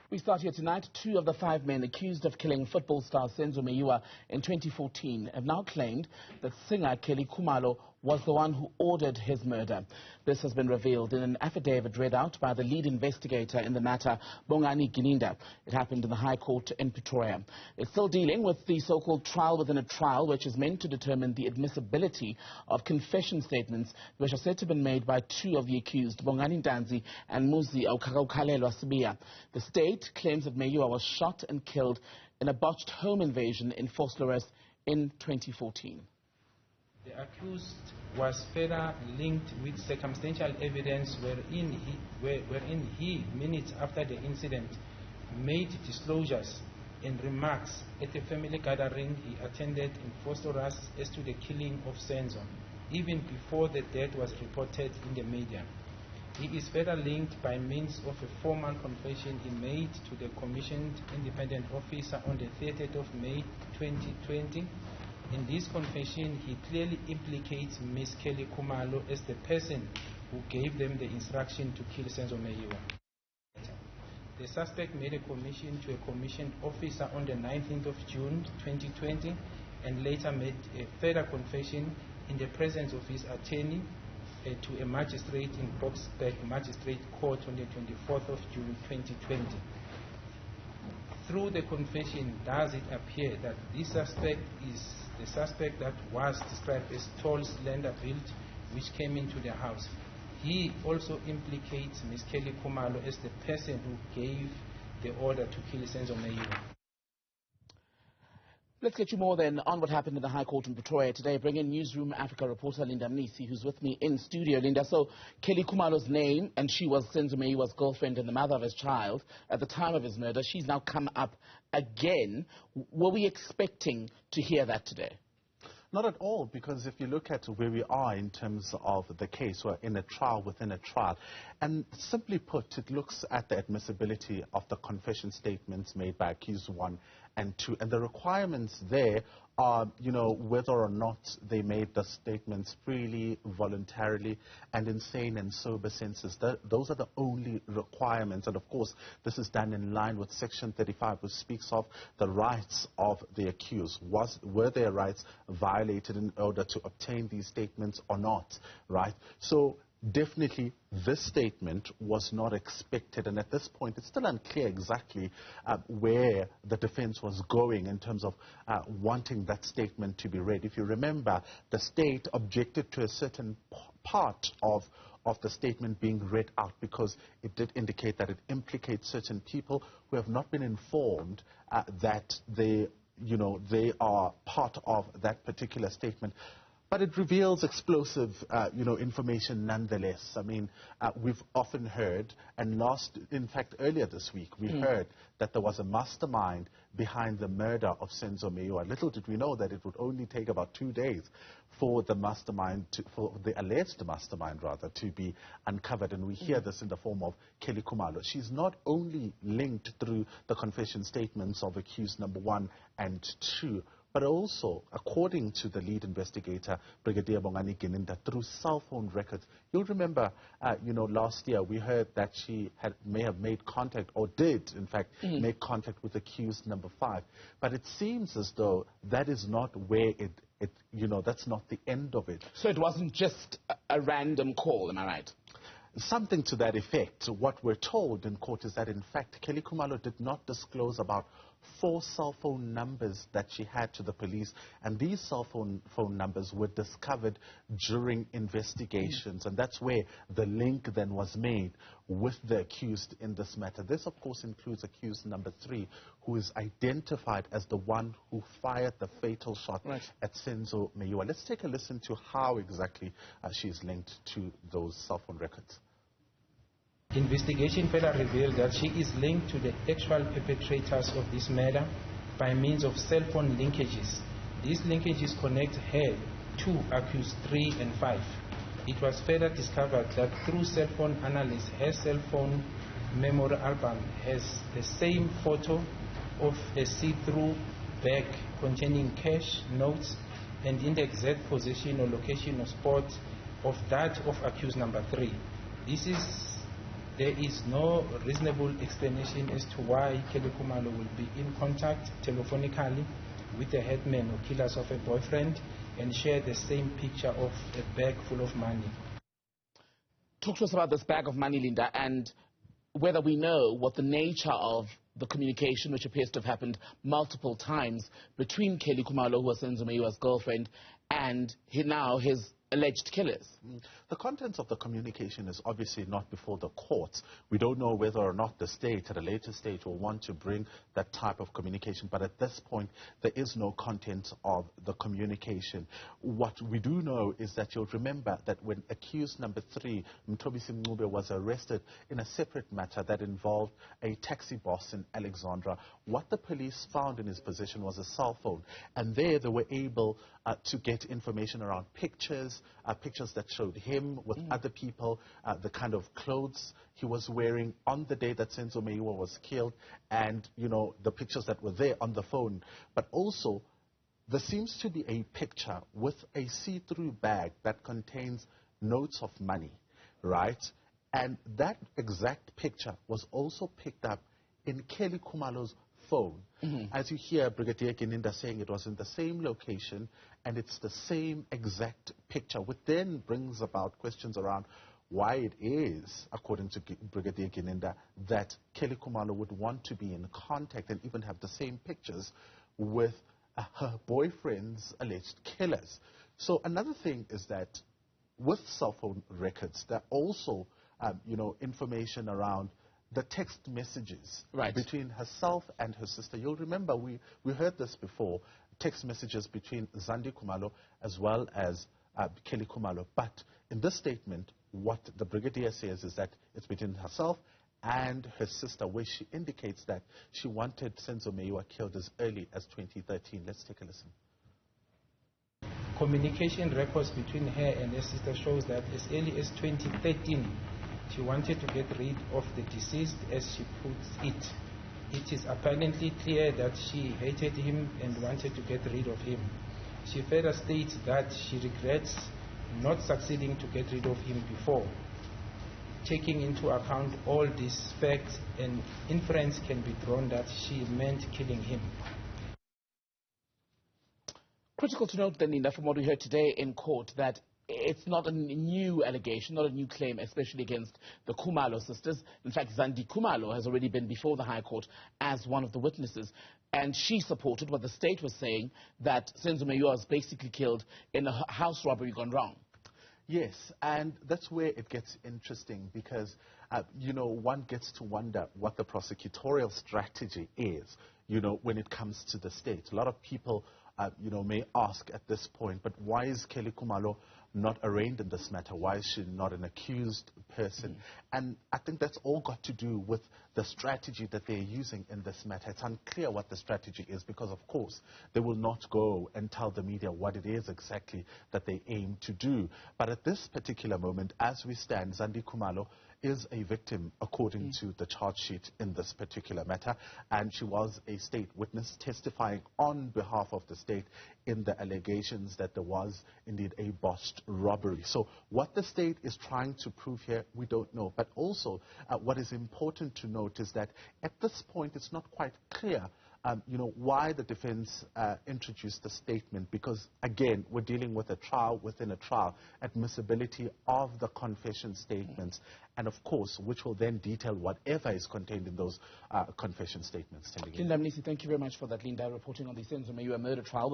We start here tonight. 2 of the 5 men accused of killing football star Senzo Meyiwa in 2014 have now claimed that singer Kelly Khumalo was the one who ordered his murder. This has been revealed in an affidavit read out by the lead investigator in the matter, Bongani Gininda. It happened in the High Court in Pretoria. It's still dealing with the so-called trial within a trial, which is meant to determine the admissibility of confession statements which are said to have been made by 2 of the accused, Bongani Gininda and Newzroom. The state claims that Meyiwa was shot and killed in a botched home invasion in Vosloorus in 2014. The accused was further linked with circumstantial evidence wherein he, minutes after the incident, made disclosures and remarks at a family gathering he attended in Vosloorus as to the killing of Senzo, even before the death was reported in the media. He is further linked by means of a formal confession he made to the commissioned independent officer on the 30th of May 2020. In this confession, he clearly implicates Ms. Kelly Khumalo as the person who gave them the instruction to kill Senzo Meyiwa. The suspect made a commission to a commissioned officer on the 19th of June 2020 and later made a further confession in the presence of his attorney to a magistrate in Boksburg Magistrate Court on the 24th of June 2020. Through the confession, does it appear that this suspect is the suspect that was described as tall, slender built, which came into the house. He also implicates Ms. Kelly Khumalo as the person who gave the order to kill Senzo Meyiwa. Let's get you more then on what happened in the High Court in Pretoria today. Bring in Newzroom Afrika reporter Linda Mnisi, who's with me in studio. Linda, so Kelly Khumalo's name, and she was Senzo Meyiwa's girlfriend and the mother of his child at the time of his murder. She's now come up again. Were we expecting to hear that today? Not at all, because if you look at where we are in terms of the case, we're in a trial within a trial. And simply put, it looks at the admissibility of the confession statements made by accused 1 and 2. And the requirements there are, whether or not they made the statements freely, voluntarily, and in sane and sober senses. Those are the only requirements. And of course, this is done in line with Section 35, which speaks of the rights of the accused. Were their rights violated in order to obtain these statements or not, right? So definitely, this statement was not expected, and at this point, it's still unclear exactly where the defense was going in terms of wanting that statement to be read. If you remember, the state objected to a certain part of the statement being read out because it did indicate that it implicates certain people who have not been informed that they are part of that particular statement. But it reveals explosive, information nonetheless. I mean, we've often heard, and in fact, earlier this week, we heard that there was a mastermind behind the murder of Senzo Meyiwa. Little did we know that it would only take about 2 days for the alleged mastermind, to be uncovered. And we hear this in the form of Kelly Khumalo. She's not only linked through the confession statements of accused number 1 and 2, but also, according to the lead investigator, Brigadier Bongani Gininda, through cell phone records. You'll remember, last year we heard that she may have made contact, or did, in fact, make contact with accused number 5. But it seems as though that is not where that's not the end of it. So it wasn't just a random call, am I right? Something to that effect. What we're told in court is that, in fact, Kelly Khumalo did not disclose about 4 cell phone numbers that she had to the police, and these cell phone numbers were discovered during investigations, and that's where the link then was made with the accused in this matter. This, of course, includes accused number 3, who is identified as the one who fired the fatal shot at Senzo Meyiwa. Let's take a listen to how exactly she's linked to those cell phone records. Investigation further revealed that she is linked to the actual perpetrators of this murder by means of cell phone linkages. These linkages connect her to accused 3 and 5. It was further discovered that through cell phone analysis, her cell phone memory album has the same photo of a see-through bag containing cash, notes, and in the exact position or location or spot of that of accused number 3. This is there is no reasonable explanation as to why Kelly Khumalo will be in contact telephonically with the headman or killers of a boyfriend and share the same picture of a bag full of money. Talk to us about this bag of money, Linda, and whether we know what the nature of the communication, which appears to have happened multiple times between Kelly Khumalo, who was Senzo Meyiwa's girlfriend, and his alleged killers. The contents of the communication is obviously not before the courts. We don't know whether or not the state at a later stage will want to bring that type of communication, but at this point there is no content of the communication. What we do know is that you'll remember that when accused number 3, Mthobisi Mncube, was arrested in a separate matter that involved a taxi boss in Alexandra, what the police found in his possession was a cell phone, and there they were able to get information around pictures that showed him with other people, the kind of clothes he was wearing on the day that Senzo Meyiwa was killed, and, you know, the pictures that were there on the phone. But also, there seems to be a picture with a see-through bag that contains notes of money, right? And that exact picture was also picked up in Kelly Khumalo's phone. As you hear Brigadier Gininda saying, it was in the same location and it's the same exact picture, which then brings about questions around why it is, according to Brigadier Gininda, that Kelly Khumalo would want to be in contact and even have the same pictures with her boyfriend's alleged killers. So another thing is that with cell phone records, there are also information around the text messages between herself and her sister. You'll remember we heard this before, text messages between Zandi Khumalo as well as Kelly Khumalo. But in this statement, what the Brigadier says is that it's between herself and her sister, where she indicates that she wanted Senzo Meyiwa killed as early as 2013. Let's take a listen. Communication records between her and her sister shows that as early as 2013, she wanted to get rid of the deceased, as she puts it. It is apparently clear that she hated him and wanted to get rid of him. She further states that she regrets not succeeding to get rid of him before. Taking into account all these facts, an inference can be drawn that she meant killing him. Critical to note then, Linda, from what we heard today in court, that it's not a new allegation, not a new claim, especially against the Khumalo sisters. In fact, Zandi Khumalo has already been before the High Court as one of the witnesses. And she supported what the state was saying, that Senzo Meyiwa was basically killed in a house robbery gone wrong. Yes, and that's where it gets interesting because, one gets to wonder what the prosecutorial strategy is, when it comes to the state. A lot of people, may ask at this point, but why is Kelly Khumalo not arraigned in this matter? Why is she not an accused person? And I think that's all got to do with the strategy that they're using in this matter. It's unclear what the strategy is because, of course, they will not go and tell the media what it is exactly that they aim to do. But at this particular moment, as we stand, Zandi Khumalo is a victim according to the charge sheet in this particular matter, and she was a state witness testifying on behalf of the state in the allegations that there was indeed a botched robbery. So what the state is trying to prove here, we don't know. But also what is important to note is that at this point it's not quite clear why the defense introduced the statement, because, again, we're dealing with a trial within a trial, admissibility of the confession statements, and, of course, which will then detail whatever is contained in those confession statements. Linda Mnisi, thank you very much for that, Linda, reporting on the Senzo Meyiwa murder trial.